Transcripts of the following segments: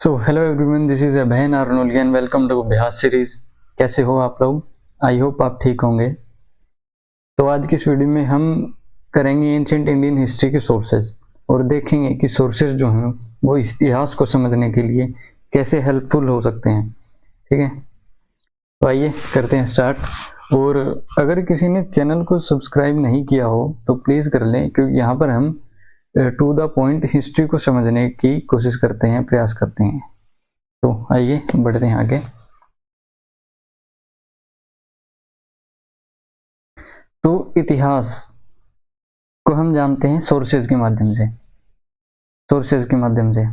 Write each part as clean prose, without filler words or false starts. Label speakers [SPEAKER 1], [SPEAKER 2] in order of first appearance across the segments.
[SPEAKER 1] So hello everyone, this is Abhay Arnold and welcome to Abhyas series. कैसे हो आप लोग? आई होप आप ठीक होंगे। तो आज की इस वीडियो में हम करेंगे एंशिएंट इंडियन हिस्ट्री के सोर्सेज और देखेंगे कि सोर्सेज जो हैं वो इतिहास को समझने के लिए कैसे हेल्पफुल हो सकते हैं। ठीक है, तो आइए करते हैं स्टार्ट। और अगर किसी ने चैनल को सब्सक्राइब नहीं किया हो तो प्लीज़ कर लें, क्योंकि यहाँ पर हम टू द पॉइंट हिस्ट्री को समझने की कोशिश करते हैं, प्रयास करते हैं। तो आइए बढ़ते हैं आगे। तो इतिहास को हम जानते हैं सोर्सेज के माध्यम से। सोर्सेज के माध्यम से,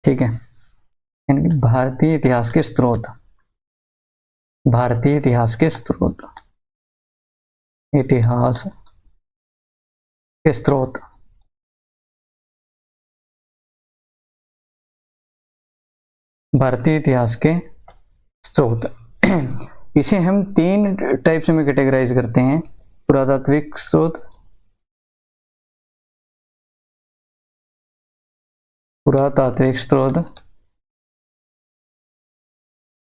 [SPEAKER 1] ठीक है, यानी कि भारतीय इतिहास के स्रोत। भारतीय इतिहास के स्रोत, इतिहास के स्रोत। भारतीय इतिहास के स्रोत इसे हम तीन टाइप्स में कैटेगराइज करते हैं: पुरातात्विक स्रोत, पुरातात्विक स्रोत,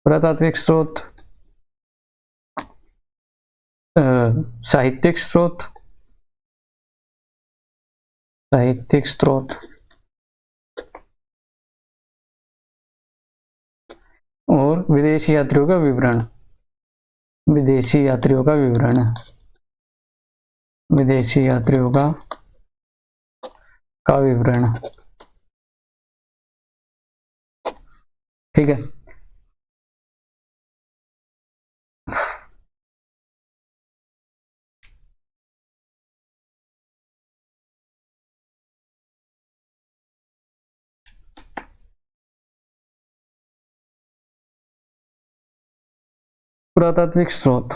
[SPEAKER 1] पुरातात्विक स्रोत, साहित्यिक स्रोत, साहित्यिक स्रोत, और विदेशी यात्रियों का विवरण। विदेशी यात्रियों का विवरण, विदेशी यात्रियों का विवरण। ठीक है, पुरातात्विक स्रोत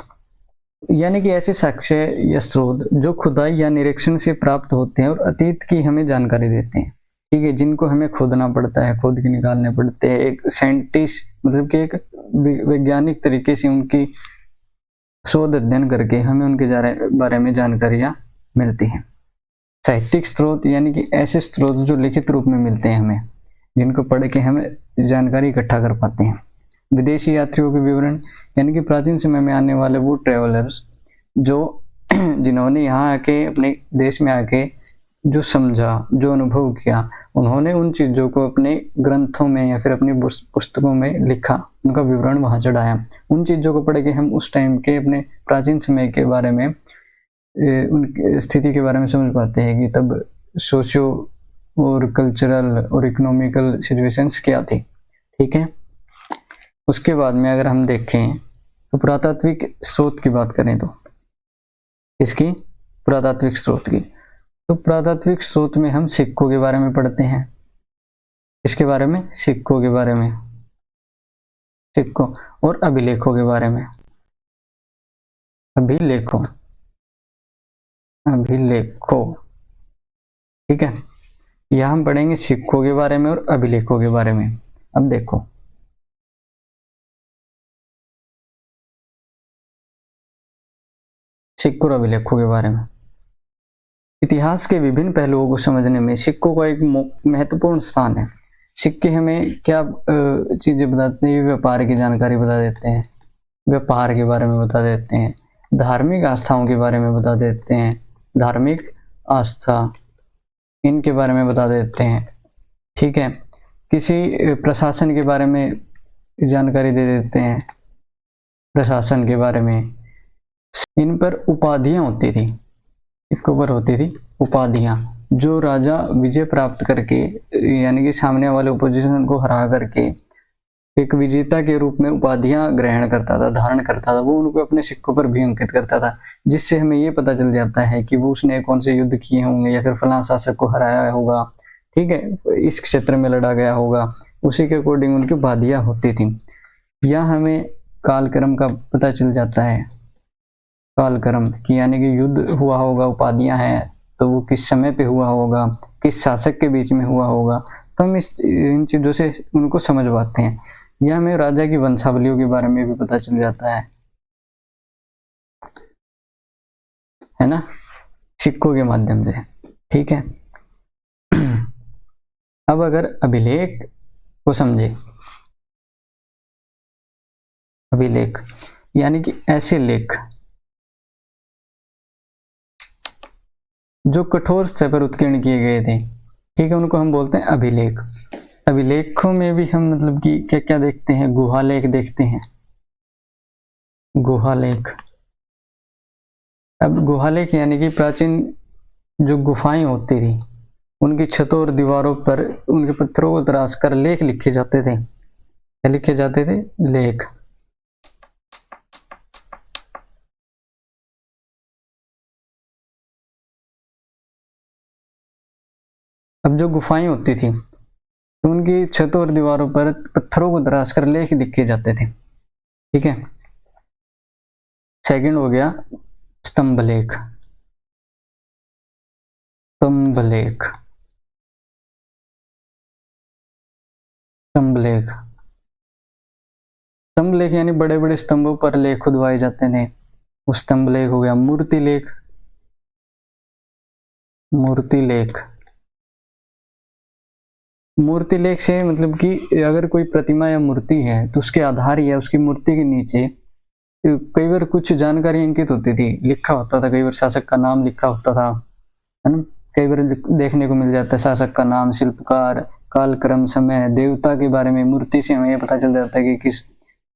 [SPEAKER 1] यानी कि ऐसे साक्ष्य या स्रोत जो खुदाई या निरीक्षण से प्राप्त होते हैं और अतीत की हमें जानकारी देते हैं। ठीक है, जिनको हमें खोदना पड़ता है, खोद के निकालने पड़ते हैं। एक साइंटिस्ट मतलब कि एक वैज्ञानिक तरीके से उनकी शोध अध्ययन करके हमें उनके बारे में जानकारियां मिलती हैं। साहित्यिक स्रोत यानी कि ऐसे स्रोत जो लिखित रूप में मिलते हैं हमें, जिनको पढ़ के हमें जानकारी इकट्ठा कर पाते हैं। विदेशी यात्रियों के विवरण यानी कि प्राचीन समय में आने वाले वो ट्रेवलर्स जो जिन्होंने यहाँ आके अपने देश में आके जो समझा, जो अनुभव किया, उन्होंने उन चीज़ों को अपने ग्रंथों में या फिर अपनी पुस्तकों में लिखा, उनका विवरण वहाँ चढ़ाया। उन चीज़ों को पढ़ के हम उस टाइम के अपने प्राचीन समय के बारे में, उनकी स्थिति के बारे में समझ पाते हैं कि तब सोशियो और कल्चरल और इकोनॉमिकल सिचुएशंस क्या थी। ठीक है, उसके बाद में अगर हम देखें तो पुरातात्विक स्रोत की बात करें तो इसकी पुरातात्विक स्रोत की, तो पुरातात्विक स्रोत में हम सिक्कों के बारे में पढ़ते हैं। इसके बारे में, सिक्कों के बारे में, सिक्कों और अभिलेखों के बारे में। अभिलेखों, अभिलेखों, ठीक है, यह हम पढ़ेंगे सिक्कों के बारे में और अभिलेखों के बारे में। अब देखो, सिक्कों और अभिलेखों के बारे में। इतिहास के विभिन्न पहलुओं को समझने में सिक्कों का एक महत्वपूर्ण स्थान है। सिक्के हमें क्या चीजें बताते हैं? व्यापार की जानकारी बता देते हैं, व्यापार के बारे में बता देते हैं, धार्मिक आस्थाओं के बारे में बता देते हैं, धार्मिक आस्था इनके बारे में बता देते हैं। ठीक है, किसी प्रशासन के बारे में जानकारी दे देते हैं, प्रशासन के बारे में। इन पर उपाधियां होती थी, इसके ऊपर होती थी उपाधियां, जो राजा विजय प्राप्त करके यानी कि सामने वाले ओपोजिशन को हरा करके एक विजेता के रूप में उपाधियां ग्रहण करता था, धारण करता था। वो उनको अपने सिक्कों पर भी अंकित करता था, जिससे हमें ये पता चल जाता है कि वो उसने कौन से युद्ध किए होंगे या फिर फलां शासक को हराया होगा। ठीक है, इस क्षेत्र में लड़ा गया होगा, उसी के अकॉर्डिंग उनकी उपाधियां होती थी। यह हमें कालक्रम का पता चल जाता है, कालक्रम की यानी कि युद्ध हुआ होगा, उपाधियां हैं तो वो किस समय पे हुआ होगा, किस शासक के बीच में हुआ होगा, तो हम इन चीज़ों से उनको समझ पाते हैं। यह हमें राजा की वंशावलियों के बारे में भी पता चल जाता है ना, सिक्कों के माध्यम से। ठीक है, अब अगर अभिलेख को समझे, अभिलेख यानी कि ऐसे लेख जो कठोर स्तर पर उत्कीर्ण किए गए थे, ठीक है, उनको हम बोलते हैं अभिलेख। अभिलेखों में भी हम मतलब कि क्या क्या देखते हैं, गुहालेख देखते हैं, गुहालेख। अब गुहालेख यानी कि प्राचीन जो गुफाएं होती थी उनकी छतों और दीवारों पर उनके पत्थरों को तराश कर लेख लिखे जाते थे। क्या लिखे जाते थे? लेख। अब जो गुफाएं होती थी तो उनकी छतों और दीवारों पर पत्थरों को तराश कर लेख लिखे जाते थे, ठीक है। सेकंड हो गया स्तंभ लेख, स्तंभ लेख, स्तंभ लेख। स्तंभ लेख यानी बड़े बड़े स्तंभों पर लेख खुदवाए जाते थे, वो स्तंभ लेख हो गया। मूर्ति लेख, मूर्ति लेख। मूर्ति लेख से मतलब कि अगर कोई प्रतिमा या मूर्ति है तो उसके आधार या उसकी मूर्ति के नीचे कई बार कुछ जानकारी अंकित होती थी, लिखा होता था, कई बार शासक का नाम लिखा होता था, है ना। कई बार देखने को मिल जाता है शासक का नाम, शिल्पकार, कालक्रम, समय, देवता के बारे में मूर्ति से हमें पता चल जाता है कि किस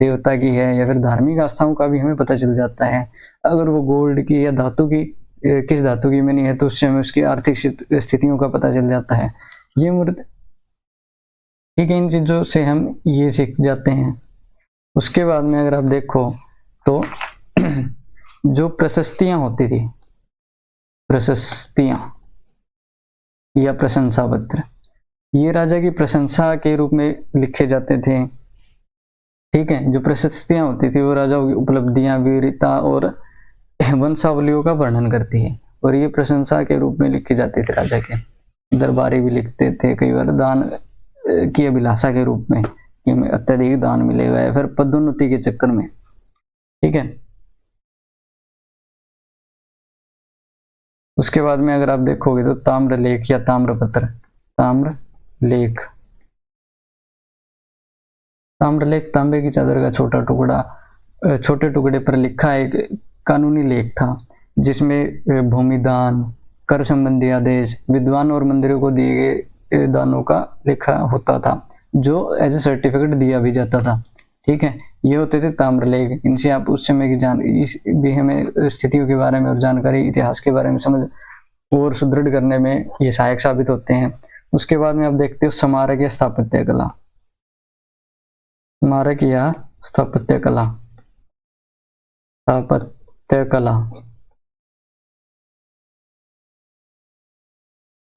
[SPEAKER 1] देवता की है, या फिर धार्मिक आस्थाओं का भी हमें पता चल जाता है। अगर वो गोल्ड की या धातु की, किस धातु की बनी है, तो उससे हमें उसकी आर्थिक स्थितियों का पता चल जाता है। ये मूर्ति, ठीक है, इन चीजों से हम ये सीख जाते हैं। उसके बाद में अगर आप देखो तो जो प्रशस्तियां होती थी, प्रशस्तियां या प्रशंसा पत्र, ये राजा की प्रशंसा के रूप में लिखे जाते थे, ठीक है। जो प्रशस्तियां होती थी वो राजाओं की उपलब्धियां, वीरता और वंशावलियों का वर्णन करती है, और ये प्रशंसा के रूप में लिखी जाती थी। राजा के दरबारी भी लिखते थे, कई बार दान की अभिलाषा के रूप में कि हमें अत्यधिक दान मिलेगा, या फिर पदोन्नति के चक्कर में, ठीक है। उसके बाद में अगर आप देखोगे तो ताम्र लेख या ताम्रपत्र, ताम्र लेख, ताम्र लेख तांबे की चादर का छोटा टुकड़ा, छोटे टुकड़े पर लिखा एक कानूनी लेख था, जिसमें भूमि दान, कर संबंधी आदेश, विद्वान और मंदिरों को दिए गए दानों का लिखा होता था, जो एज ए सर्टिफिकेट दिया भी जाता था, ठीक है। ये होते थे ताम्रलेख। इनसे आप उस समय की जान इस भी हमें स्थितियों के बारे में और जानकारी, इतिहास के बारे में समझ और सुदृढ़ करने में ये सहायक साबित होते हैं। उसके बाद में आप देखते हो स्मारक या स्थापत्य कला, स्मारक या स्थापत्य कला, स्थापत्य कला,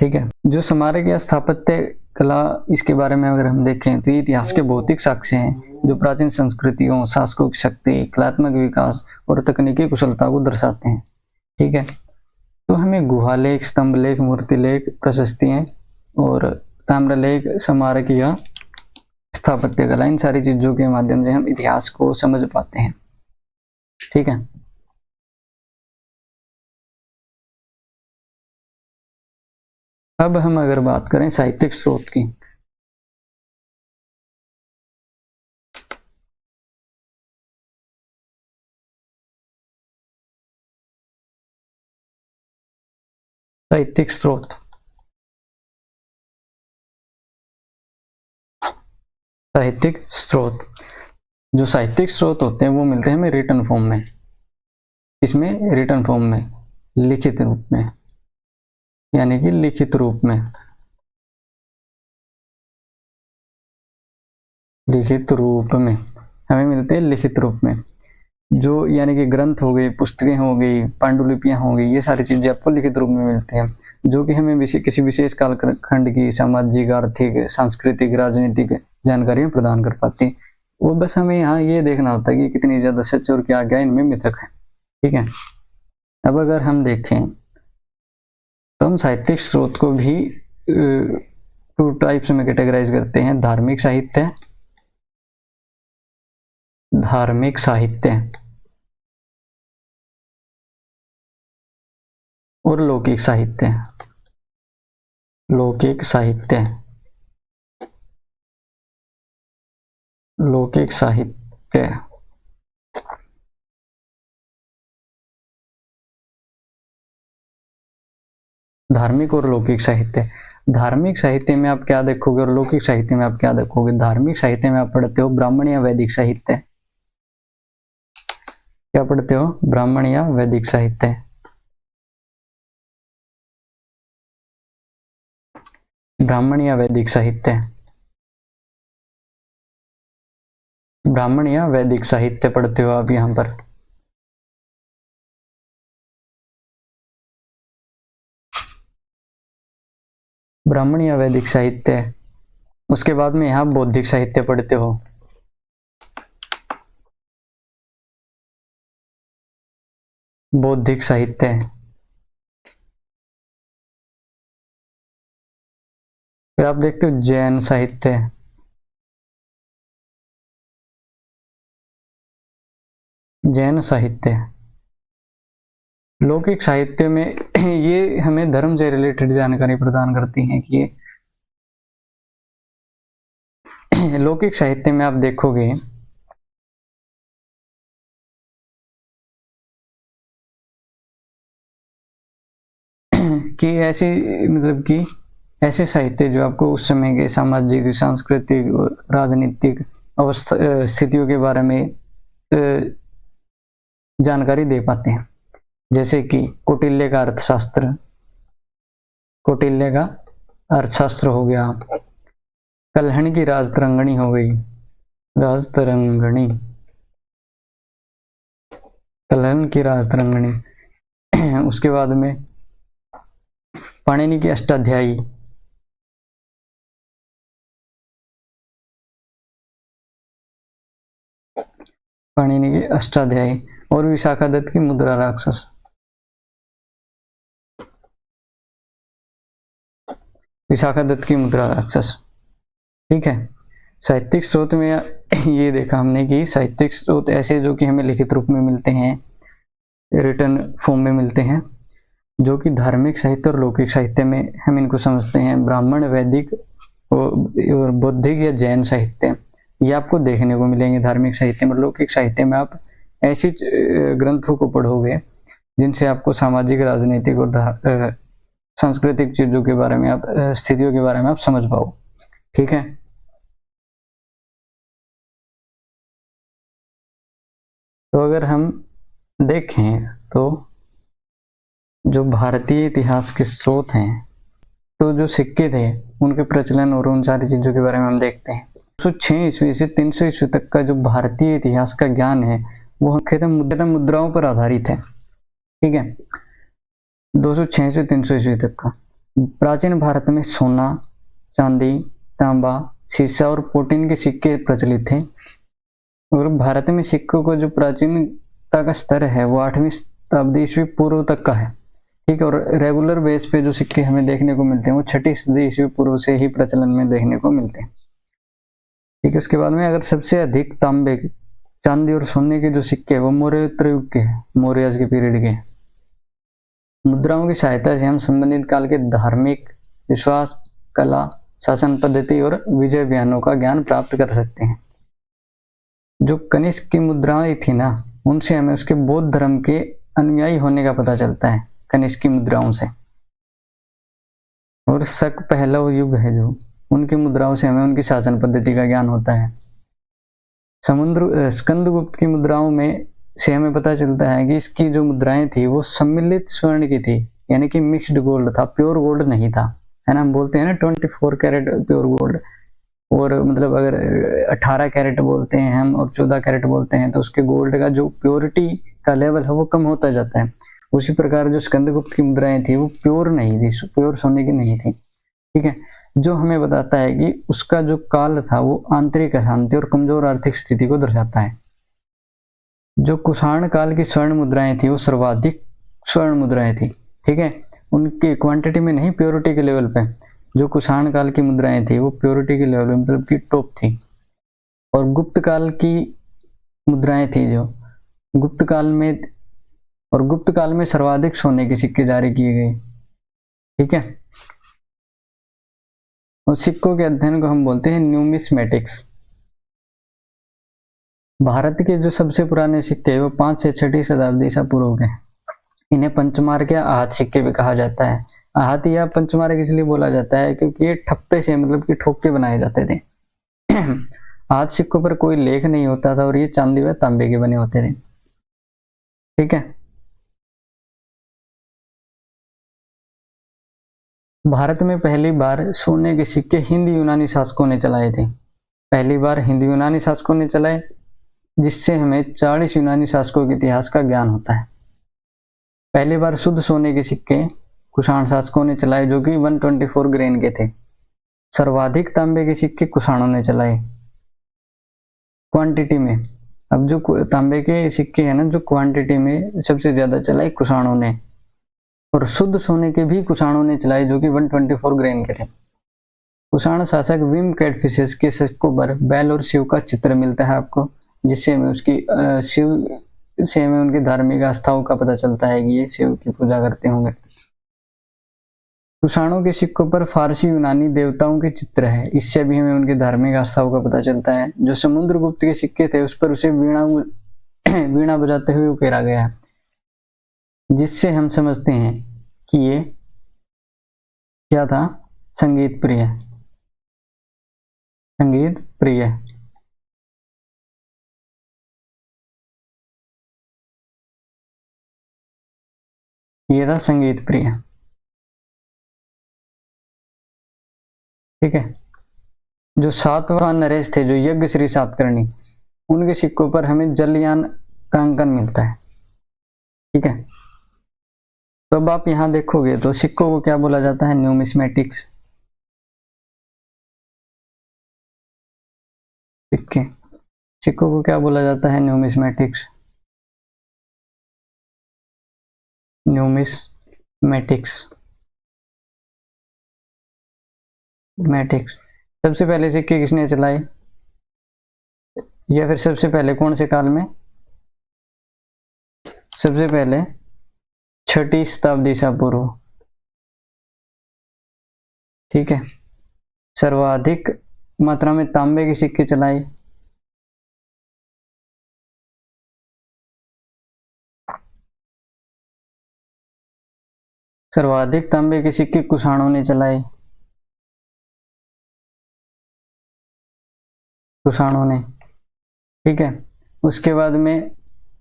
[SPEAKER 1] ठीक है। जो स्मारक या स्थापत्य कला, इसके बारे में अगर हम देखें तो ये इतिहास के भौतिक साक्ष्य हैं जो प्राचीन संस्कृतियों, शासकों की शक्ति, कलात्मक विकास और तकनीकी कुशलता को दर्शाते हैं, ठीक है। तो हमें गुहालेख, स्तंभलेख, मूर्तिलेख, प्रशस्तियां और ताम्रलेख, स्मारक या स्थापत्य कला, इन सारी चीजों के माध्यम से हम इतिहास को समझ पाते हैं, ठीक है। अब हम अगर बात करें साहित्यिक स्रोत की, साहित्यिक स्रोत, साहित्यिक स्रोत, जो साहित्यिक स्रोत होते हैं वो मिलते हैं हमें रिटन फॉर्म में, इसमें रिटन फॉर्म में, लिखित रूप में, यानी कि लिखित रूप में, लिखित रूप में हमें मिलते हैं, लिखित रूप में। जो यानी कि ग्रंथ हो गए, पुस्तकें हो गई, पांडुलिपियां हो गई, ये सारी चीजें आपको लिखित रूप में मिलती हैं, जो कि हमें किसी विशेष कालखंड की सामाजिक, आर्थिक, सांस्कृतिक, राजनीतिक जानकारियां प्रदान कर पाती। वो बस हमें यहाँ ये देखना होता है कि कितनी ज्यादा सच और क्या क्या इनमें मिथक है, ठीक है। अब अगर हम देखें तो हम साहित्यिक स्रोत को भी टू टाइप्स में कैटेगराइज करते हैं, धार्मिक साहित्य, धार्मिक साहित्य और लौकिक साहित्य, लौकिक साहित्य। लौकिक साहित्य। धार्मिक और लौकिक साहित्य। धार्मिक साहित्य में आप क्या देखोगे और लौकिक साहित्य में आप क्या देखोगे? धार्मिक साहित्य में आप पढ़ते हो ब्राह्मण या वैदिक साहित्य। क्या पढ़ते हो? ब्राह्मण या वैदिक साहित्य। ब्राह्मण या वैदिक साहित्य। ब्राह्मण या वैदिक साहित्य पढ़ते हो आप यहां पर। ब्राह्मण या वैदिक साहित्य। उसके बाद में यहाँ बौद्धिक साहित्य पढ़ते हो। बौद्धिक साहित्य। फिर आप देखते हो जैन साहित्य। जैन साहित्य। लौकिक साहित्य में ये हमें धर्म से रिलेटेड जानकारी प्रदान करती हैं कि लौकिक साहित्य में आप देखोगे कि ऐसी मतलब कि ऐसे साहित्य जो आपको उस समय के सामाजिक, सांस्कृतिक और राजनीतिक अवस्था स्थितियों के बारे में जानकारी दे पाते हैं। जैसे कि कौटिल्य का अर्थशास्त्र। कौटिल्य का अर्थशास्त्र हो गया। कल्हण की राजतरंगिणी हो गई। राजतरंगिणी। कल्हण की राजतरंगिणी। उसके बाद में पाणिनि की अष्टाध्यायी। पाणिनि की अष्टाध्यायी और विशाखा दत्त की मुद्रा राक्षस। विशाखा दत्त की मुद्रा राक्षस। ठीक है। साहित्यिक स्रोत में ये देखा हमने कि साहित्यिक स्रोत ऐसे जो कि हमें लिखित रूप में मिलते हैं, रिटर्न फॉर्म में मिलते हैं, जो कि धार्मिक साहित्य और लौकिक साहित्य में हम इनको समझते हैं। ब्राह्मण, वैदिक और बौद्धिक या जैन साहित्य ये आपको देखने को मिलेंगे धार्मिक साहित्य में। लौकिक साहित्य में आप ऐसी ग्रंथों को पढ़ोगे जिनसे आपको सामाजिक, राजनीतिक और सांस्कृतिक चीजों के बारे में आप स्थितियों के बारे में आप समझ पाओ। ठीक है। तो अगर हम देखें तो जो भारतीय इतिहास के स्रोत हैं, तो जो सिक्के थे उनके प्रचलन और उन सारी चीजों के बारे में हम देखते हैं। 206 ईस्वी से 300 ईस्वी तक का जो भारतीय इतिहास का ज्ञान है वो मुख्यतः मुद्राओं पर आधारित है। ठीक है। 206 से 300 ईस्वी तक का प्राचीन भारत में सोना, चांदी, तांबा, सीसा और पोटीन के सिक्के प्रचलित थे। और भारत में सिक्कों को जो प्राचीनता का स्तर है वो 8वीं शताब्दी ईस्वी पूर्व तक का है। ठीक है। और रेगुलर बेस पे जो सिक्के हमें देखने को मिलते हैं वो 6ठी सदी ईस्वी पूर्व से ही प्रचलन में देखने को मिलते हैं। ठीक है। उसके बाद में अगर सबसे अधिक तांबे, चांदी और सोने के जो सिक्के हैं वो मौर्योत्तर युग के हैं, मौर्य के पीरियड के। मुद्राओं की सहायता से हम संबंधित काल के धार्मिक, विश्वास, कला, शासन पद्धति और विजय अभियानों का ज्ञान प्राप्त कर सकते हैं। जो कनिष्क की मुद्राएं थी ना, उनसे हमें उसके बौद्ध धर्म के अनुयायी होने का पता चलता है, कनिष्क की मुद्राओं से। और शक पहलव युग है जो, उनकी मुद्राओं से हमें उनकी शासन पद्धति का ज्ञान होता है। स्कंदगुप्त की मुद्राओं में से हमें पता चलता है कि इसकी जो मुद्राएं थी वो सम्मिलित स्वर्ण की थी, यानी कि मिक्स्ड गोल्ड था, प्योर गोल्ड नहीं था। है ना, हम बोलते हैं ना 24 कैरेट प्योर गोल्ड, और मतलब अगर 18 कैरेट बोलते हैं हम और 14 कैरेट बोलते हैं तो उसके गोल्ड का जो प्योरिटी का लेवल है वो कम होता जाता है। उसी प्रकार जो स्कंदगुप्त की मुद्राएं थी वो प्योर नहीं थी, प्योर सोने की नहीं थी। ठीक है। जो हमें बताता है कि उसका जो काल था वो आंतरिक अशांति और कमजोर आर्थिक स्थिति को दर्शाता है। जो कुषाण काल की स्वर्ण मुद्राएं थी वो सर्वाधिक स्वर्ण मुद्राएं थी। ठीक है। उनकी क्वांटिटी में नहीं, प्योरिटी के लेवल पे जो कुषाण काल की मुद्राएं थी वो प्योरिटी के लेवल पे मतलब की टॉप थी। और गुप्त काल की मुद्राएं थी जो गुप्त काल में सर्वाधिक सोने के सिक्के जारी किए गए। ठीक है। और सिक्कों के अध्ययन को हम बोलते हैं न्यूमिस्मेटिक्स। भारत के जो सबसे पुराने सिक्के हैं वो 5 से 6वीं शताब्दी ईसा पूर्व के हैं। इन्हें पंचमार्क या आहत सिक्के भी कहा जाता है। आहत या पंचमार्क इसलिए बोला जाता है क्योंकि ये ठप्पे से मतलब कि ठोक के बनाए जाते थे। आहत सिक्कों पर कोई लेख नहीं होता था और ये चांदी व तांबे के बने होते थे। ठीक है। भारत में पहली बार सोने के सिक्के हिंद यूनानी शासकों ने चलाए थे। पहली बार हिंद यूनानी शासकों ने चलाए, जिससे हमें 40 यूनानी शासकों के इतिहास का ज्ञान होता है। पहली बार शुद्ध सोने के सिक्के कुषाण शासकों ने चलाए जो कि 124 ग्रेन के थे। सर्वाधिक तांबे के सिक्के कुषाणों ने चलाए क्वांटिटी में। अब जो तांबे के सिक्के हैं ना, जो क्वांटिटी में सबसे ज्यादा चलाए कुषाणों ने, और शुद्ध सोने के भी कुषाणों ने चलाए जो कि 124 ग्रेन के थे। कुषाण शासक विम कैटफिशेस के सिक्कों पर बैल और शिव का चित्र मिलता है आपको, जिससे हमें उसकी शिव से हमें उनकी धार्मिक आस्थाओं का पता चलता है कि ये शिव की पूजा करते होंगे। कुषाणों के सिक्कों पर फारसी यूनानी देवताओं के चित्र है, इससे भी हमें उनकी धार्मिक आस्थाओं का पता चलता है। जो समुद्रगुप्त के सिक्के थे उस पर उसे वीणा बजाते हुए उकेरा गया है, जिससे हम समझते हैं कि ये क्या था, संगीत प्रिय। संगीत प्रिय। ये था संगीत प्रिय। ठीक है। जो सातवां नरेश थे, जो यज्ञ श्री सातकर्णी, उनके सिक्कों पर हमें जलयान का अंकन मिलता है। ठीक है। तो अब आप यहां देखोगे तो सिक्कों को क्या बोला जाता है, न्यूमिस्मेटिक्स। सिक्कों को क्या बोला जाता है, न्यूमिस्मेटिक्स। Numismatics matics. सबसे पहले सिक्के किसने चलाए, या फिर सबसे पहले कौन से काल में? सबसे पहले 6वीं शताब्दी ईसा पूर्व। ठीक है। सर्वाधिक मात्रा में तांबे के सिक्के चलाए सर्वाधिक तांबे के सिक्के कुषाणों ने चलाए। कुषाणों ने। ठीक है। उसके बाद में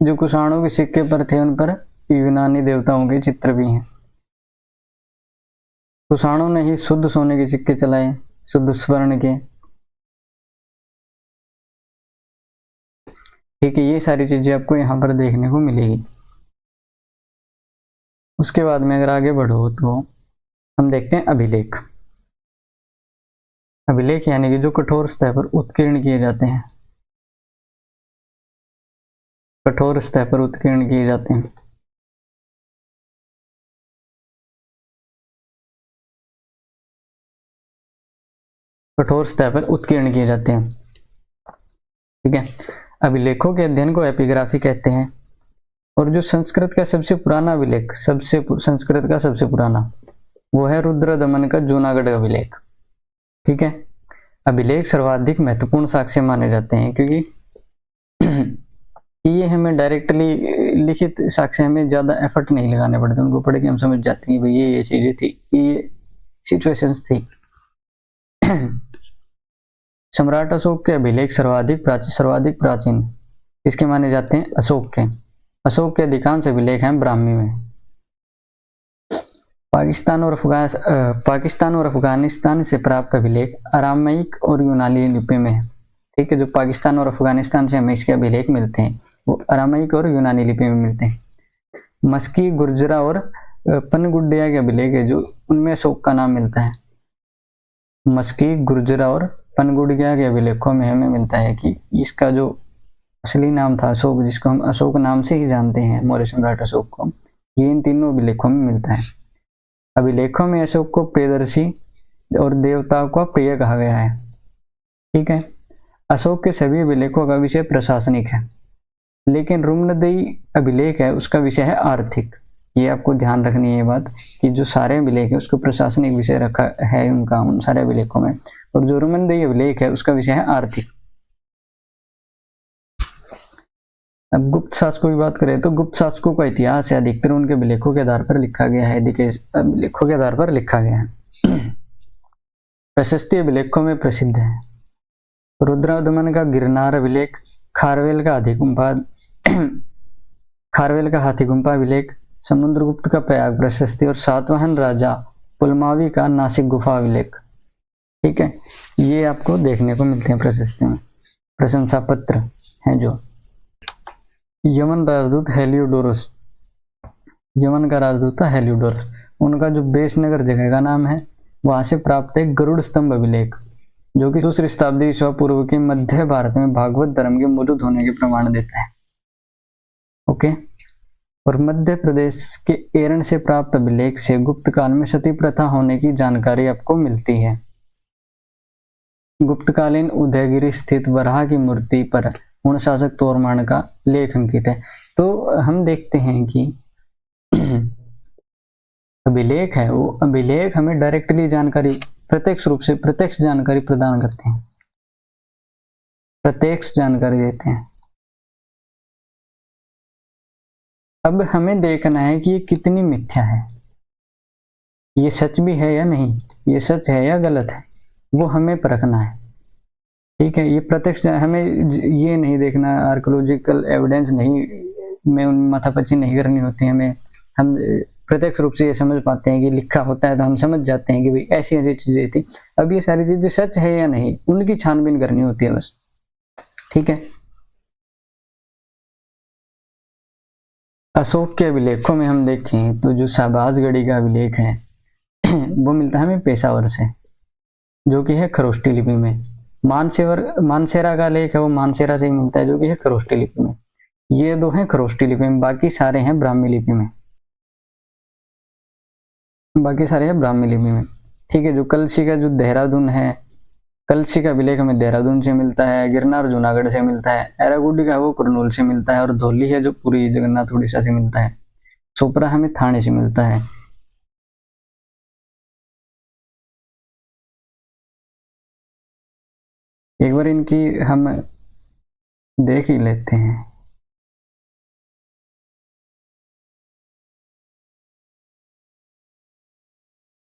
[SPEAKER 1] जो कुषाणों के सिक्के पर थे उन पर यूनानी देवताओं के चित्र भी हैं। कुषाणों ने ही शुद्ध सोने के सिक्के चलाए, शुद्ध स्वर्ण के। ठीक है। ये सारी चीजें आपको यहाँ पर देखने को मिलेगी। उसके बाद में अगर आगे बढ़ो तो हम देखते हैं अभिलेख। अभिलेख यानी कि जो कठोर सतह पर उत्कीर्ण किए जाते हैं। कठोर सतह पर उत्कीर्ण किए जाते हैं। कठोर सतह पर उत्कीर्ण किए जाते हैं। ठीक है। अभिलेखों के अध्ययन को एपिग्राफी कहते हैं। और जो संस्कृत का सबसे पुराना अभिलेख, संस्कृत का सबसे पुराना, वो है रुद्रदमन का जूनागढ़ अभिलेख। ठीक है। अभिलेख सर्वाधिक महत्वपूर्ण साक्ष्य माने जाते हैं क्योंकि ये हमें डायरेक्टली लिखित साक्ष्य हमें ज्यादा एफर्ट नहीं लगाने पड़ते, उनको पढ़ के हम समझ जाते हैं भाई ये चीजें थी, ये सिचुएशंस थी। सम्राट अशोक के अभिलेख सर्वाधिक प्राचीन इसके माने जाते हैं अशोक के। अशोक के अधिकांश अभिलेख हैं ब्राह्मी में। पाकिस्तान और अफगानिस्तान से प्राप्त अभिलेख अरामाइक और यूनानी लिपि में है। ठीक है। जो पाकिस्तान और अफगानिस्तान से हमें इसके अभिलेख मिलते हैं वो अरामाइक और यूनानी लिपि में मिलते हैं। मस्की, गुर्जरा और पनगुडिया के अभिलेख है जो उनमें अशोक का नाम मिलता है। मस्की, गुर्जरा और पनगुडिया के अभिलेखों में हमें मिलता है कि इसका जो असली नाम था अशोक, जिसको हम अशोक नाम से ही जानते हैं, मौर्य सम्राट अशोक को, ये इन तीनों अभिलेखों में मिलता है। अभिलेखों में अशोक को प्रियदर्शी और देवताओं का प्रिय कहा गया है। ठीक है। अशोक के सभी अभिलेखों का विषय प्रशासनिक है, लेकिन रुम्नदेई अभिलेख है उसका विषय है आर्थिक। ये आपको ध्यान रखनी है बात कि जो सारे अभिलेख है उसको प्रशासनिक विषय रखा है उनका, उन सारे अभिलेखों में, और जो रुम्नदेई अभिलेख है उसका विषय है आर्थिक। अब गुप्त शासकों की बात करें तो गुप्त शासकों का इतिहास है अधिकतर उनके अभिलेखों के आधार पर लिखा गया है। अभिलेखों के आधार पर लिखा गया है। प्रशस्ति अभिलेखों में प्रसिद्ध है रुद्रदमन का गिरनार अभिलेख, खारवेल का हाथी गुम्फा अभिलेख, समुद्रगुप्त का प्रयाग प्रशस्ति और सातवाहन राजा पुलमावी का नासिक गुफा अभिलेख। ठीक है, ये आपको देखने को मिलते हैं प्रशस्ति में, प्रशंसा पत्र हैं जो। यमन राजदूत हेलियोडोरस, यमन का राजदूत था हेलियोडोरस, उनका जो बेसनगर जगह का नाम है वहां से प्राप्त है गरुड़ स्तंभ अभिलेख, जो कि दूसरी शताब्दी ईसा पूर्व के मध्य भारत में भागवत धर्म के मौजूद होने के प्रमाण देता है। ओके, और मध्य प्रदेश के एरण से प्राप्त अभिलेख से गुप्त काल में सती प्रथा होने की जानकारी आपको मिलती है। गुप्तकालीन उदयगिरी स्थित वराह की मूर्ति पर उन शासक तोरमान का लेख अंकित है। तो हम देखते हैं कि अभिलेख है, वो अभिलेख हमें डायरेक्टली जानकारी, प्रत्यक्ष रूप से प्रत्यक्ष जानकारी प्रदान करते हैं, प्रत्यक्ष जानकारी देते हैं। अब हमें देखना है कि ये कितनी मिथ्या है, ये सच भी है या नहीं, ये सच है या गलत है, वो हमें परखना है। ठीक है, ये प्रत्यक्ष, हमें ये नहीं देखना, आर्कोलॉजिकल एविडेंस नहीं में माथापच्ची नहीं करनी होती हमें। हम प्रत्यक्ष रूप से ये समझ पाते हैं कि लिखा होता है तो हम समझ जाते हैं कि भाई ऐसी ऐसी चीजें थी। अब ये सारी चीजें सच है या नहीं, उनकी छानबीन करनी होती है बस। ठीक है, अशोक के अभिलेखों में हम देखें तो जो शाहबाजगढ़ी का अभिलेख है वो मिलता है हमें पेशावर से, जो कि है खरोष्टी लिपि में। मानसेरा का लेख है वो मानसेरा से ही मिलता है, जो कि है खरोष्टी लिपि में। ये दो हैं खरोष्टी लिपि में, बाकी सारे हैं ब्राह्मी लिपि में, बाकी सारे हैं ब्राह्मी लिपि में। ठीक है, जो कलसी का जो देहरादून है, कलसी का अभिलेख हमें देहरादून से मिलता है, गिरनार जूनागढ़ से मिलता है, एरागुडी का वो कुरनूल से मिलता है, और धौली है जो पूरी जगन्नाथ उड़ीसा से मिलता है, चोपड़ा हमें थाने से मिलता है। एक बार इनकी हम देख ही लेते हैं।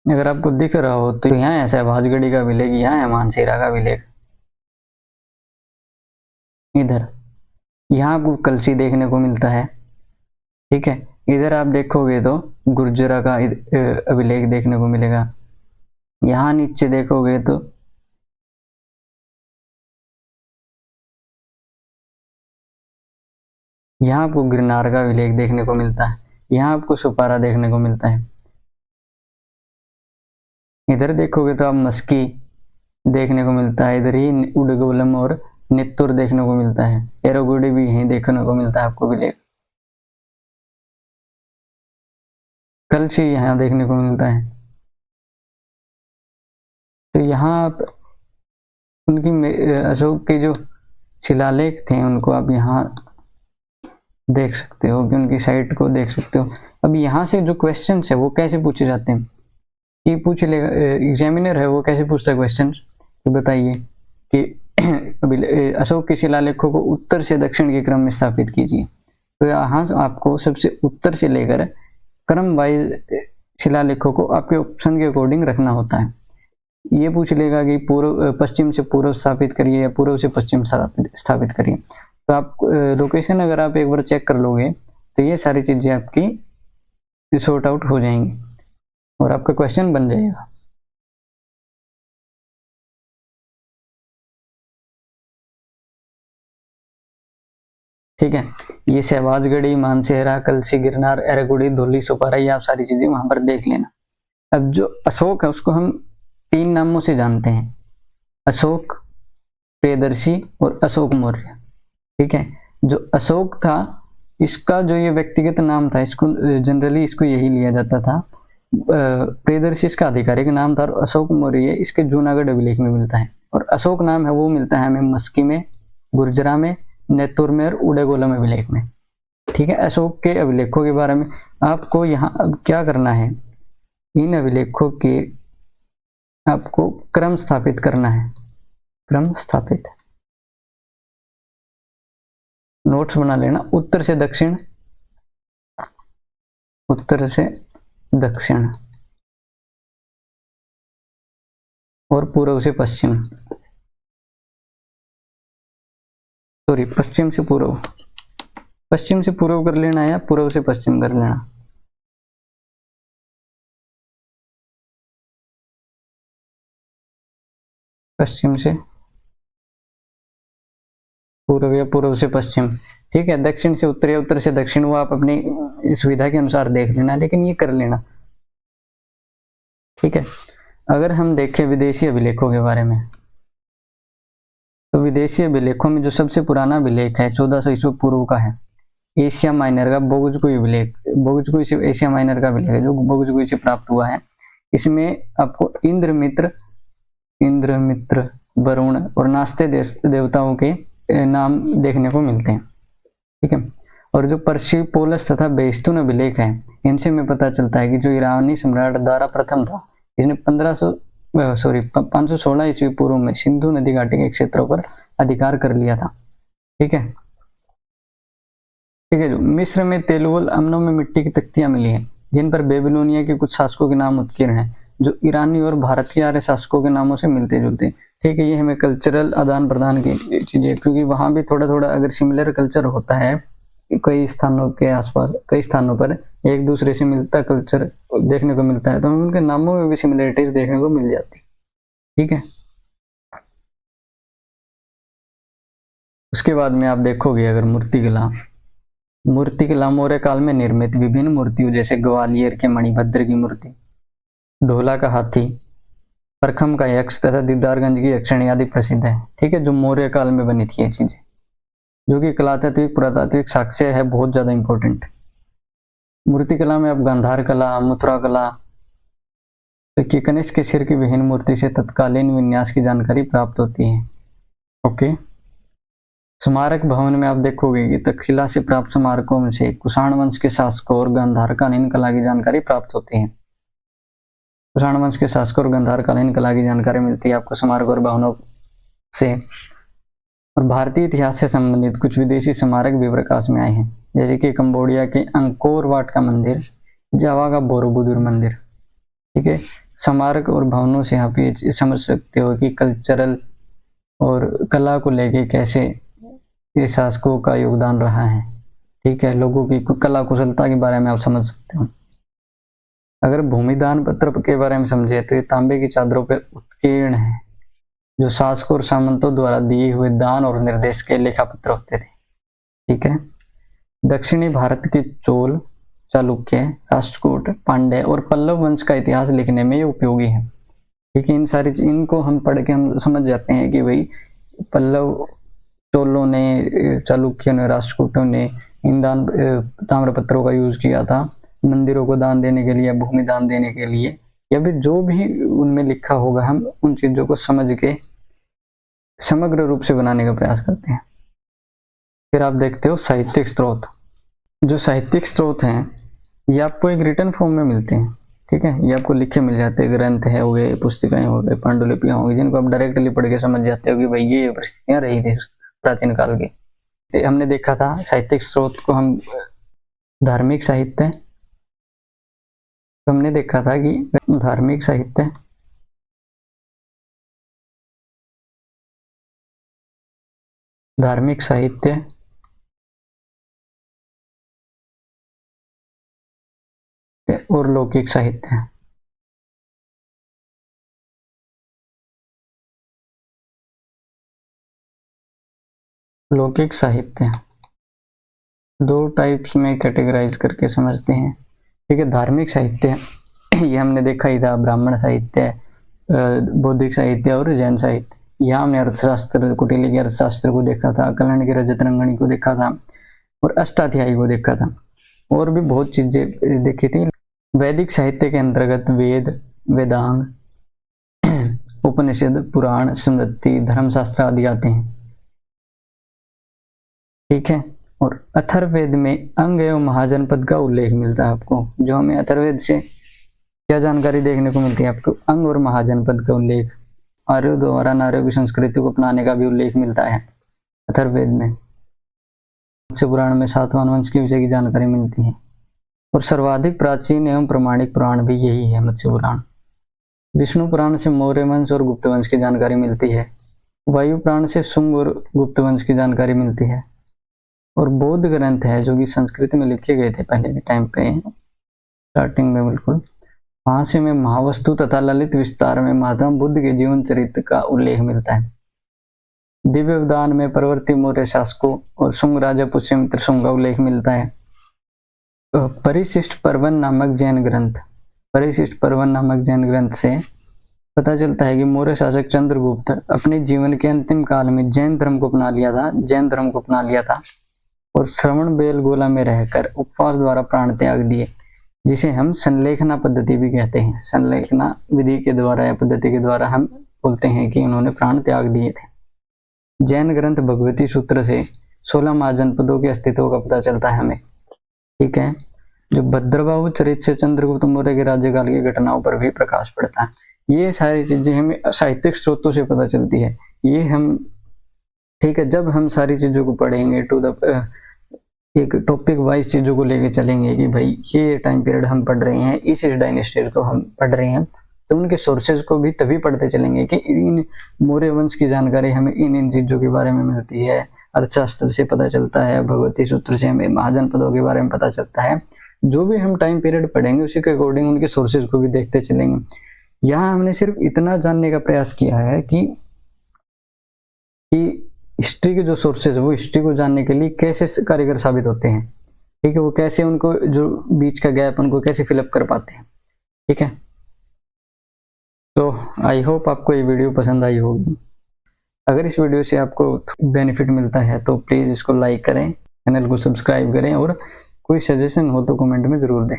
[SPEAKER 1] अगर आपको दिख रहा हो तो यहाँ है शहबाजगढ़ी का अभिलेख, यहाँ है मानसेरा का अभिलेख, इधर यहाँ आपको कलसी देखने को मिलता है। ठीक है, इधर आप देखोगे तो गुर्जरा का अभिलेख देखने को मिलेगा। यहाँ नीचे देखोगे तो यहाँ आपको गिरनार का अभिलेख देखने को मिलता है, यहाँ आपको सुपारा देखने को मिलता है। इधर देखोगे तो आप मस्की देखने को मिलता है, इधर ही उडगोलम और नित्तुर देखने को मिलता है, एरोगुडी भी यहीं देखने को मिलता है आपको अभिलेख। कलशी यहाँ देखने को मिलता है। तो यहाँ आप उनकी अशोक के जो शिलालेख थे उनको आप यहाँ देख सकते हो, कि उनकी साइट को देख सकते हो। अब यहाँ से जो क्वेश्चन है वो कैसे पूछे जाते हैं, ये पूछ लेगा एग्जामिनर है, वो कैसे पूछता है क्वेश्चन, तो बताइए कि अशोक के शिलालेखों को उत्तर से दक्षिण के क्रम में स्थापित कीजिए। तो यहाँ आपको सबसे उत्तर से लेकर क्रम वाइज शिलालेखों को आपके ऑप्शन के अकॉर्डिंग रखना होता है। ये पूछ लेगा कि पूर्व पश्चिम से पूर्व स्थापित करिए या पूर्व से पश्चिम स्थापित करिए। तो आप लोकेशन अगर आप एक बार चेक कर लोगे तो ये सारी चीजें आपकी सॉर्ट आउट हो जाएंगी और आपका क्वेश्चन बन जाएगा। ठीक है, ये शहबाजगढ़ी, मानसेरा, कलसी, गिरनार, एरागुड़ी, धौली, सुपारा, ये आप सारी चीजें वहां पर देख लेना। अब जो अशोक है उसको हम 3 नामों से जानते हैं, अशोक, प्रियदर्शी और अशोक मौर्य। ठीक है, जो अशोक था इसका जो ये व्यक्तिगत नाम था, इसको जनरली इसको यही लिया जाता था। प्रियदर्शी इसका आधिकारिक नाम था और अशोक मौर्य इसके जूनागढ़ अभिलेख में मिलता है। और अशोक नाम है वो मिलता है हमें मस्की में, गुर्जरा में, नेतुर में और उड़ेगोलम अभिलेख में। ठीक है, अशोक के अभिलेखों के बारे में आपको यहाँ अब क्या करना है, इन अभिलेखों के आपको क्रम स्थापित करना है, क्रम स्थापित नोट्स बना लेना। उत्तर से दक्षिण, उत्तर से दक्षिण और पूर्व से पश्चिम, सॉरी पश्चिम से पूर्व, पश्चिम से पूर्व कर लेना या पूर्व से पश्चिम कर लेना। पश्चिम से पूर्व या पूर्व से पश्चिम, ठीक है। दक्षिण से उत्तर या उत्तर से दक्षिण वो आप अपनी सुविधा के अनुसार देख लेना, लेकिन ये कर लेना, ठीक है। अगर हम देखें विदेशी अभिलेखों के बारे में, तो विदेशी अभिलेखों में जो सबसे पुराना अभिलेख है 1400 ईस्वी पूर्व का है, एशिया माइनर का बोगुजकुई अभिलेख। बोगुजकुई से एशिया माइनर का अभिलेख है जो बोगुजकुई से प्राप्त हुआ है। इसमें आपको इंद्रमित्र, वरुण और नास्ते देवताओं के नाम देखने को मिलते हैं, ठीक है। और जो पर्सिपोलस तथा बेस्तून अभिलेख है, इनसे हमें पता चलता है कि जो ईरानी सम्राट दारा प्रथम था, इसने 516 ईस्वी पूर्व में सिंधु नदी घाटी के क्षेत्रों पर अधिकार कर लिया था, ठीक है। ठीक है, जो मिस्र में तेलुगुल अमनों में मिट्टी की तख्तियां मिली हैं जिन पर बेबीलोनिया के कुछ शासकों के नाम उत्कीर्ण हैं, जो ईरानी और भारत के आर्य शासकों के नामों से मिलते जुलते हैं, ठीक है। ये हमें कल्चरल आदान प्रदान की चीजें, क्योंकि वहां भी थोड़ा थोड़ा अगर सिमिलर कल्चर होता है कई स्थानों के आसपास, कई स्थानों पर एक दूसरे से मिलता कल्चर देखने को मिलता है, तो हमें उनके नामों में भी सिमिलरिटीज देखने को मिल जाती है, ठीक है। उसके बाद में आप देखोगे अगर मूर्तिकला मौर्य काल में निर्मित विभिन्न मूर्तियों जैसे ग्वालियर के मणिभद्र की मूर्ति, धोला का हाथी, परखम का यक्ष तथा दीदारगंज की यक्षिणी आदि प्रसिद्ध है, ठीक है। जो मौर्य काल में बनी थी ये चीजें, जो कि कलात्मक पुरातात्विक साक्ष्य है, बहुत ज्यादा इंपॉर्टेंट। मूर्तिकला में आप गांधार कला, मथुरा कला, तो कनिष्क के सिर की विहीन मूर्ति से तत्कालीन विन्यास की जानकारी प्राप्त होती है, ओके। स्मारक भवन में आप देखोगे कि तक्षशिला से प्राप्त स्मारकों में से कुषाण वंश के शासकों और गांधार कालीन कला की जानकारी प्राप्त होती है। कुषाण वंश के शासकों और गांधार कालीन कला की जानकारी मिलती है आपको स्मारक और भवनों से। और भारतीय इतिहास से संबंधित कुछ विदेशी स्मारक भी प्रकाश में आए हैं, जैसे कि कंबोडिया के अंकोर वाट का मंदिर, जावा का बोरोबुदुर मंदिर, ठीक है। स्मारक और भवनों से आप ये समझ सकते हो कि कल्चरल और कला को लेके कैसे ये शासकों का योगदान रहा है, ठीक है। लोगों की कला कुशलता के बारे में आप समझ सकते हो। अगर भूमिदान पत्र के बारे में समझे तो ये तांबे की चादरों पर उत्कीर्ण है, जो शासकों और सामंतों द्वारा दिए हुए दान और निर्देश के लेखा पत्र होते थे, ठीक है। दक्षिणी भारत के चोल, चालुक्य, राष्ट्रकूट, पांड्य और पल्लव वंश का इतिहास लिखने में ये उपयोगी है, ठीक है। इनको हम पढ़ के हम समझ जाते हैं कि भाई पल्लव, चोलों ने, चालुक्यों ने, राष्ट्रकूटों ने इन ताम्र पत्रों का यूज किया था मंदिरों को दान देने के लिए, भूमि दान देने के लिए, या फिर जो भी उनमें लिखा होगा हम उन चीजों को समझ के समग्र रूप से बनाने का प्रयास करते हैं। फिर आप देखते हो साहित्यिक स्रोत। जो साहित्यिक स्रोत हैं ये आपको एक रिटर्न फॉर्म में मिलते हैं, ठीक है। ये आपको लिखे मिल जाते हैं, ग्रंथ है हो गए, पुस्तिकाएं हो गए, पांडुलिपियां हो गई, जिनको आप डायरेक्टली पढ़ के समझ जाते हो कि भाई ये परिस्थितियां रही थी प्राचीन काल की। हमने देखा था साहित्यिक स्रोत को हम धार्मिक साहित्य, तो हमने देखा था कि धार्मिक साहित्य, और लौकिक साहित्य। लौकिक साहित्य दो टाइप्स में कैटेगराइज करके समझते हैं, ठीक है। धार्मिक साहित्य ये हमने देखा ही था, ब्राह्मण साहित्य, बौद्धिक साहित्य और जैन साहित्य। यहाँ हमने अर्थशास्त्र, कुटिल के अर्थशास्त्र को देखा था, कल्याण की रजत रंगनी को देखा था और अष्टाध्यायी को देखा था, और भी बहुत चीजें देखी थी। वैदिक साहित्य के अंतर्गत वेद, वेदांग, उपनिषद, पुराण, स्मृति, धर्मशास्त्र आदि आते हैं, ठीक है। और अथर्ववेद में अंग एवं महाजनपद का उल्लेख मिलता है आपको। जो हमें अथर्ववेद से क्या जानकारी देखने को मिलती है आपको, अंग और महाजनपद का उल्लेख, आर्यों द्वारा नार्यों की संस्कृति को अपनाने का भी उल्लेख मिलता है अथर्ववेद में। मत्स्य पुराण में सातवाहन वंश के विषय की जानकारी मिलती है और सर्वाधिक प्राचीन एवं प्रमाणिक पुराण भी यही है, मत्स्य पुराण। विष्णु पुराण से मौर्य वंश और गुप्त वंश की जानकारी मिलती है। वायु पुराण से शुंग और गुप्त वंश की जानकारी मिलती है। और बौद्ध ग्रंथ है जो कि संस्कृत में लिखे गए थे पहले के टाइम पे, स्टार्टिंग में बिल्कुल, वहां से हमें महावस्तु तथा ललित विस्तार में महात्मा बुद्ध के जीवन चरित्र का उल्लेख मिलता है। दिव्य उद्यान में परवर्ती मौर्य शासकों और शुंग राजा पुष्यमित्र शुंग का उल्लेख मिलता है। परिशिष्ट पर्वन नामक जैन ग्रंथ से पता चलता है कि मौर्य शासक चंद्रगुप्त अपने जीवन के अंतिम काल में जैन धर्म को अपना लिया था और श्रवण बेलगोला में रहकर उपवास द्वारा प्राण त्याग दिए, जिसे हम संलेखना पद्धति भी कहते हैं। संलेखना विधि के द्वारा या पद्धति के द्वारा हम बोलते हैं कि उन्होंने प्राण त्याग दिए थे। जैन ग्रंथ भगवती सूत्र से 16 महाजनपदों के अस्तित्व का पता चलता है हमें, ठीक है। जो भद्रबाहु चरित से चंद्रगुप्त मौर्य के राज्यकाल की घटनाओं पर भी प्रकाश पड़ता है। ये सारी चीजें हमें साहित्यिक स्रोतों से पता चलती है। ये हम, ठीक है, जब हम सारी चीजों को पढ़ेंगे टू द एक टॉपिक वाइज चीजों को लेके चलेंगे कि भाई ये टाइम पीरियड हम पढ़ रहे हैं, इस डायनेस्टी को हम पढ़ रहे हैं, तो उनके सोर्सेज को भी तभी पढ़ते चलेंगे कि इन मौर्य वंश की जानकारी हमें इन चीजों के बारे में मिलती है। अर्थशास्त्र से पता चलता है, भगवती सूत्र से हमें महाजनपदों के बारे में पता चलता है। जो भी हम टाइम पीरियड पढ़ेंगे उसी के अकॉर्डिंग उनके सोर्सेज को भी देखते चलेंगे। यहाँ हमने सिर्फ इतना जानने का प्रयास किया है कि हिस्ट्री के जो सोर्सेज, वो हिस्ट्री को जानने के लिए कैसे कारगर साबित होते हैं, ठीक है, वो कैसे उनको जो बीच का गैप उनको कैसे फिलअप कर पाते हैं, ठीक है। तो आई होप आपको ये वीडियो पसंद आई होगी। अगर इस वीडियो से आपको बेनिफिट मिलता है तो प्लीज़ इसको लाइक करें, चैनल को सब्सक्राइब करें और कोई सजेशन हो तो कमेंट में ज़रूर दें।